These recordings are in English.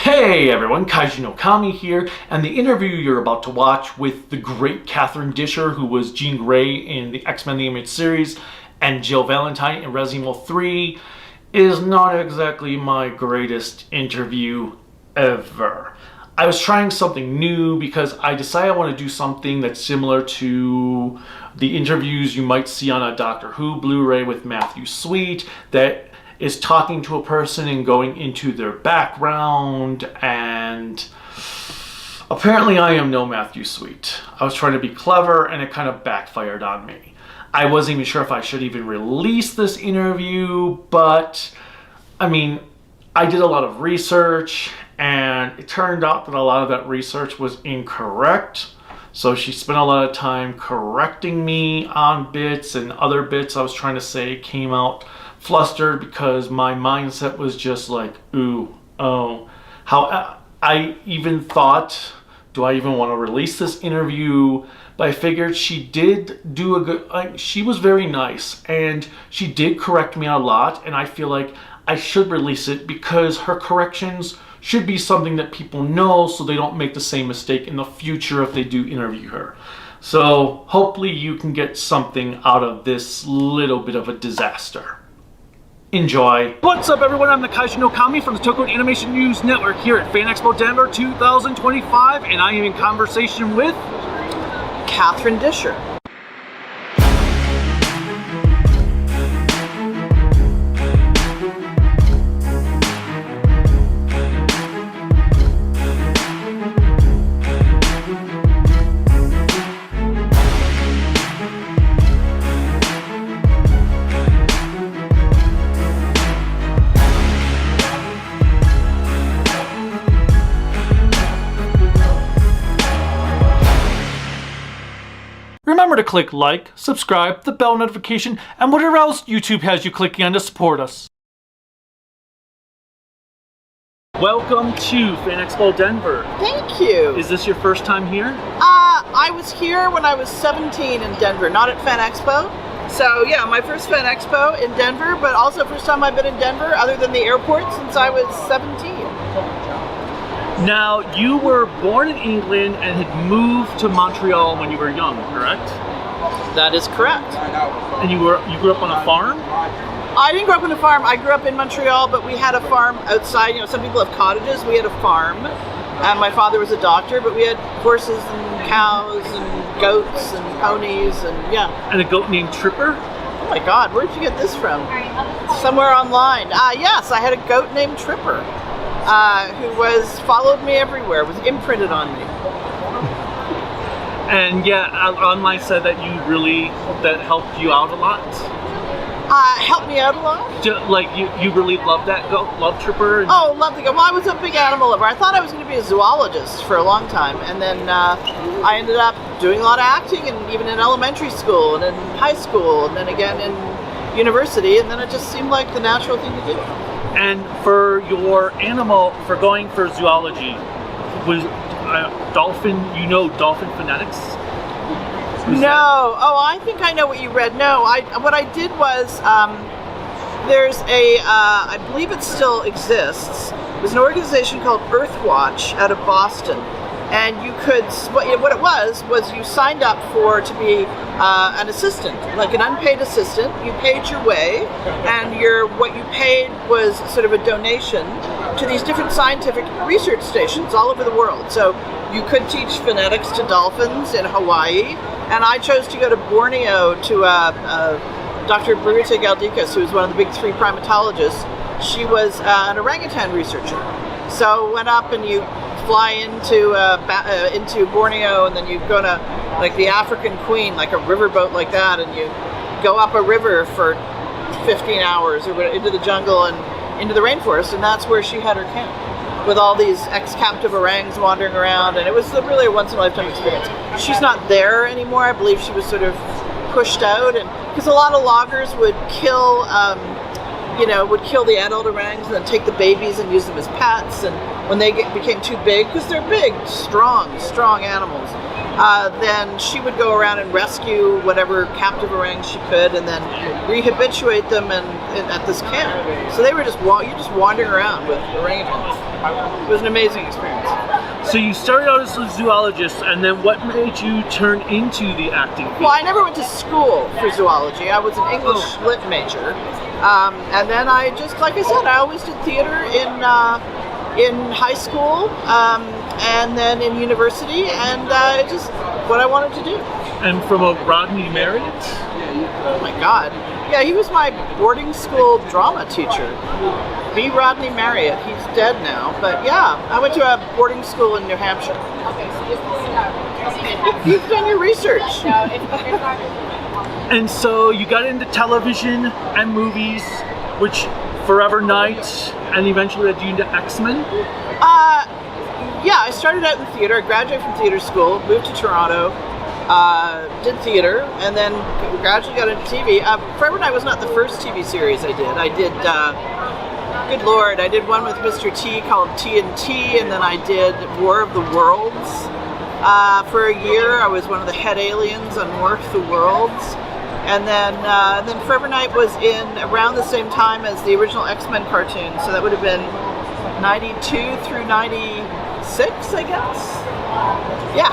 Hey everyone, Kaiji no Kami here, and the interview you're about to watch with the great Catherine Disher, who was Jean Grey in the X-Men The Animated Series, and Jill Valentine in Resident Evil 3, is not exactly my greatest interview ever. I was trying something new because I decided I want to do something that's similar to the interviews you might see on a Doctor Who Blu-ray with Matthew Sweet, that is talking to a person and going into their background, and apparently I am no Matthew Sweet. I was trying to be clever and it kind of backfired on me. I wasn't even sure if I should even release this interview, but I mean, I did a lot of research and it turned out that a lot of that research was incorrect. So she spent a lot of time correcting me on bits, and other bits I was trying to say came out flustered because my mindset was just like, ooh, oh. How I even thought, do I even want to release this interview? But I figured she did do a good, she was very nice and she did correct me a lot, and I feel like I should release it because her corrections should be something that people know so they don't make the same mistake in the future if they do interview her. So hopefully you can get something out of this little bit of a disaster. Enjoy. What's up everyone, I'm the Kaiji no Kami from the Toku Animation News Network here at Fan Expo Denver 2025, and I am in conversation with Catherine Disher. Remember to click like, subscribe, the bell notification, and whatever else YouTube has you clicking on to support us. Welcome to Fan Expo Denver. Thank you. Is this your first time here? I was here when I was 17 in Denver, not at Fan Expo. So yeah, my first Fan Expo in Denver, but also first time I've been in Denver other than the airport since I was 17. Now, you were born in England and had moved to Montreal when you were young, correct? That is correct. And you grew up on a farm? I didn't grow up on a farm. I grew up in Montreal, but we had a farm outside. You know, some people have cottages. We had a farm. And my father was a doctor, but we had horses and cows and goats and ponies and yeah. And a goat named Tripper? Oh my God, where did you get this from? Somewhere online. Yes, I had a goat named Tripper. Who followed me everywhere, was imprinted on me. And yeah, online said that that helped you out a lot? Helped me out a lot? Like you really loved that goat, loved Tripper? Oh, loved the goat. Well, I was a big animal lover. I thought I was going to be a zoologist for a long time, and then I ended up doing a lot of acting, and even in elementary school, and in high school, and then again in university, and then it just seemed like the natural thing to do. And for your animal, for going for zoology, was dolphin, dolphin phonetics? No. Oh, I think I know what you read. No, what I did was, there's I believe it still exists. There's an organization called Earthwatch out of Boston. And you could, what it was you signed up to be an assistant, like an unpaid assistant. You paid your way, and what you paid was sort of a donation to these different scientific research stations all over the world. So you could teach phonetics to dolphins in Hawaii, and I chose to go to Borneo to Dr. Burita Galdikas, who was one of the big three primatologists. She was an orangutan researcher. So went up and you fly into Borneo, and then you go to like the African Queen, like a riverboat like that, and you go up a river for 15 hours or into the jungle and into the rainforest, and that's where she had her camp with all these ex-captive orangs wandering around, and it was really a once-in-a-lifetime experience. She's not there anymore. I believe she was sort of pushed out, and because a lot of loggers would kill the adult orangs and then take the babies and use them as pets, and when they became too big, because they're big, strong animals, then she would go around and rescue whatever captive orang she could, and then rehabilitate them at this camp. So they were you're just wandering around with orangutans. It was an amazing experience. So you started out as a zoologist, and then what made you turn into the acting field? Well, I never went to school for zoology. I was an English lit major, and then I just, like I said, I always did theater in high school, and then in university, and it's just what I wanted to do. And from a Rodney Marriott? Oh my God. Yeah, he was my boarding school drama teacher. B. Rodney Marriott. He's dead now, but yeah, I went to a boarding school in New Hampshire. You've done your research. And so you got into television and movies, which Forever Night, and eventually led you into X-Men? Yeah, I started out in theater. I graduated from theater school, moved to Toronto, did theater, and then gradually got into TV. Forever Night was not the first TV series I did. I did, good Lord, I did one with Mr. T called TNT, and then I did War of the Worlds. For a year, I was one of the head aliens on War of the Worlds. And then Forever Night was in around the same time as the original X-Men cartoon, so that would have been 92 through 96, I guess. Yeah.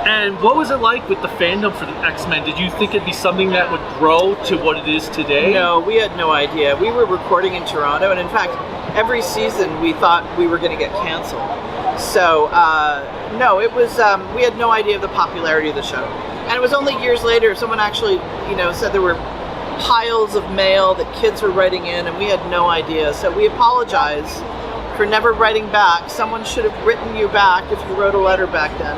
And what was it like with the fandom for the X-Men? Did you think it'd be something that would grow to what it is today? No, we had no idea. We were recording in Toronto, and in fact, every season we thought we were going to get canceled. So, no, it was, we had no idea of the popularity of the show. And it was only years later, someone actually, said there were piles of mail that kids were writing in, and we had no idea. So we apologize for never writing back. Someone should have written you back if you wrote a letter back then.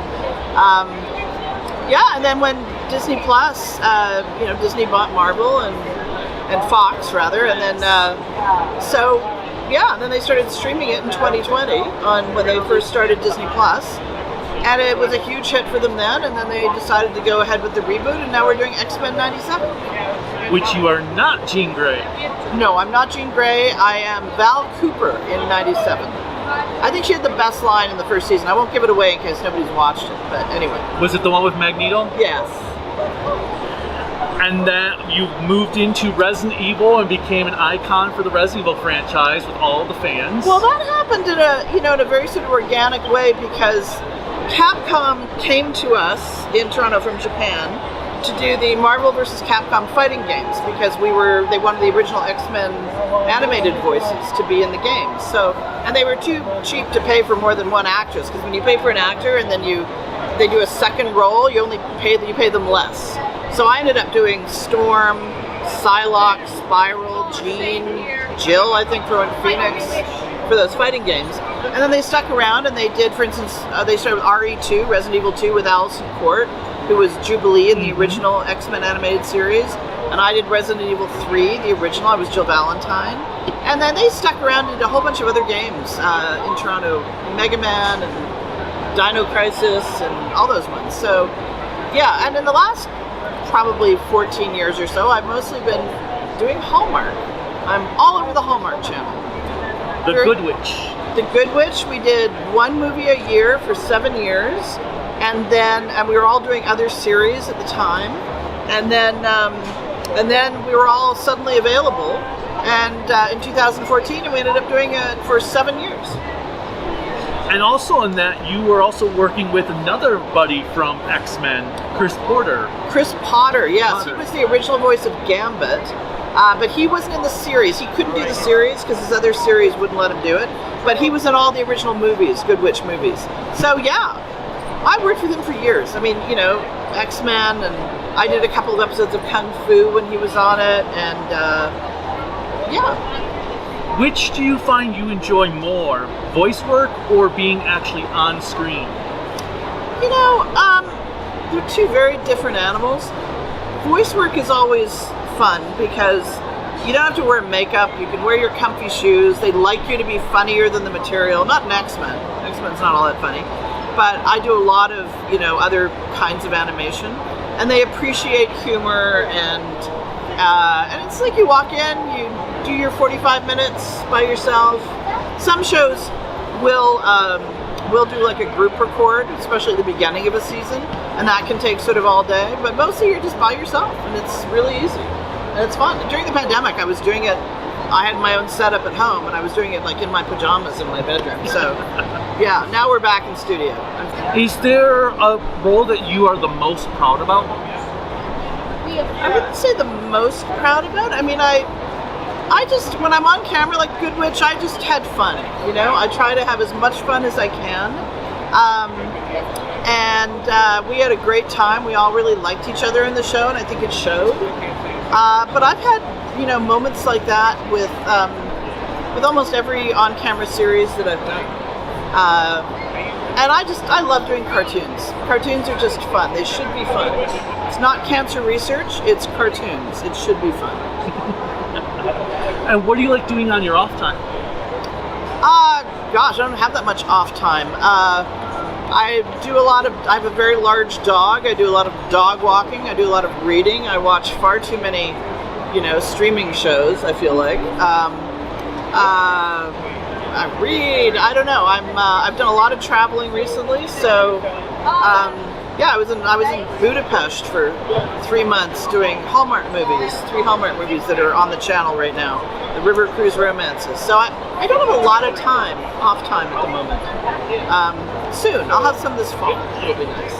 Yeah, and then when Disney Plus, Disney bought Marvel and Fox rather, and then and then they started streaming it in 2020 when they first started Disney Plus. And it was a huge hit for them then, and then they decided to go ahead with the reboot, and now we're doing X-Men 97. Which you are not Jean Grey. No, I'm not Jean Grey. I am Val Cooper in 97. I think she had the best line in the first season. I won't give it away in case nobody's watched it, but anyway. Was it the one with Magneto? Yes. And then you moved into Resident Evil and became an icon for the Resident Evil franchise with all the fans. Well, that happened in a very sort of organic way because Capcom came to us in Toronto from Japan to do the Marvel vs. Capcom fighting games because they wanted the original X-Men animated voices to be in the games. So, and they were too cheap to pay for more than one actress because when you pay for an actor and then they do a second role, you pay them less. So I ended up doing Storm, Psylocke, Spiral, Jean, Jill, I think, for Phoenix, for those fighting games. And then they stuck around and they did, for instance, they started with RE2, Resident Evil 2 with Allison Court, who was Jubilee in the original X-Men animated series. And I did Resident Evil 3, the original. I was Jill Valentine. And then they stuck around and did a whole bunch of other games in Toronto, Mega Man and Dino Crisis and all those ones. So, yeah, and in the last probably 14 years or so, I've mostly been doing Hallmark. I'm all over the Hallmark channel. The Good Witch. The Good Witch, we did one movie a year for 7 years, and we were all doing other series at the time, and then we were all suddenly available, and in 2014, and we ended up doing it for 7 years. And also in that, you were also working with another buddy from X-Men, Chris Porter. Chris Potter, yes. He was the original voice of Gambit, but he wasn't in the series. He couldn't do the series because his other series wouldn't let him do it. But he was in all the original movies, Good Witch movies. So yeah, I worked with him for years. I mean, X-Men, and I did a couple of episodes of Kung Fu when he was on it, and yeah. Which do you find you enjoy more, voice work or being actually on screen? They're two very different animals. Voice work is always fun because you don't have to wear makeup, you can wear your comfy shoes, they like you to be funnier than the material. Not in X-Men. X-Men's not all that funny. But I do a lot of, other kinds of animation, and they appreciate humor, and it's like you walk in, you do your 45 minutes by yourself. Some shows will we'll do like a group record, especially at the beginning of a season, and that can take sort of all day. But mostly you're just by yourself, and it's really easy, and it's fun. During the pandemic, I was doing it. I had my own setup at home, and I was doing it like in my pajamas in my bedroom. So, yeah, now we're back in studio. Is there a role that you are the most proud about? I wouldn't say the most proud about. I mean, I just, when I'm on camera like Good Witch, I just had fun, you know? I try to have as much fun as I can. And we had a great time. We all really liked each other in the show, and I think it showed. But I've had, you know, moments like that with almost every on-camera series that I've done. And I love doing cartoons. Cartoons are just fun. They should be fun. It's not cancer research, it's cartoons. It should be fun. And what do you like doing on your off time? Gosh, I don't have that much off time. I have a very large dog. I do a lot of dog walking. I do a lot of reading. I watch far too many, you know, streaming shows, I feel like. I read. I don't know. I've done a lot of traveling recently, so yeah, I was in Budapest for 3 months doing Hallmark movies, 3 Hallmark movies that are on the channel right now, the River Cruise romances. So I don't have a lot of off time at the moment. Soon, I'll have some this fall. It'll be nice.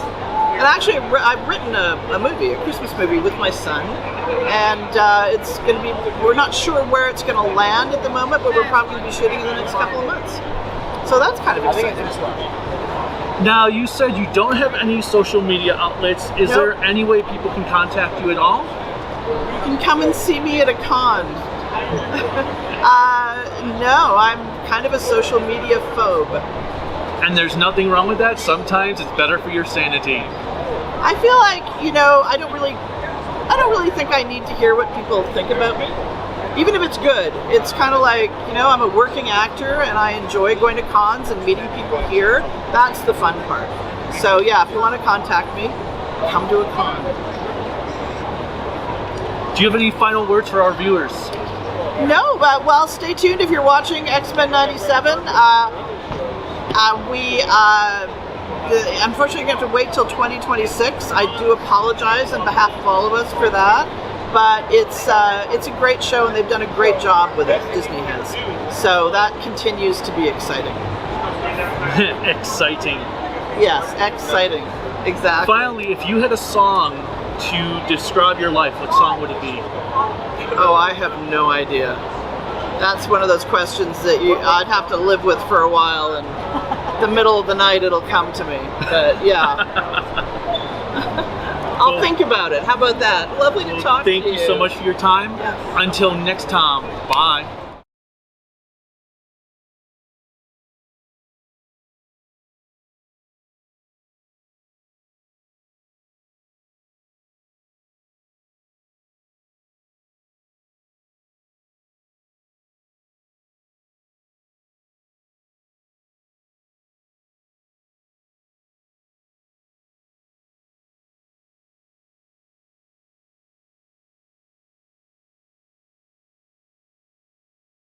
And actually, I've written a movie, a Christmas movie with my son, and it's going to be, we're not sure where it's going to land at the moment, but we're probably going to be shooting in the next couple of months. So that's kind of exciting as well. Now, you said you don't have any social media outlets. Is there any way people can contact you at all? You can come and see me at a con. No, I'm kind of a social media phobe. And there's nothing wrong with that? Sometimes it's better for your sanity. I feel like, you know, I don't really think I need to hear what people think about me. Even if it's good, it's kind of like, you know, I'm a working actor and I enjoy going to cons and meeting people here. That's the fun part. So yeah, if you want to contact me, come to a con. Do you have any final words for our viewers? No, but well, stay tuned if you're watching X-Men 97. Unfortunately, you have to wait till 2026. I do apologize on behalf of all of us for that. But it's a great show, and they've done a great job with it, Disney has. So that continues to be exciting. Exciting. Yes, exciting. Exactly. Finally, if you had a song to describe your life, what song would it be? Oh, I have no idea. That's one of those questions that I'd have to live with for a while, and the middle of the night it'll come to me. But yeah. I'll think about it. How about that? Lovely to talk to you. Thank you so much for your time. Yes. Until next time, bye.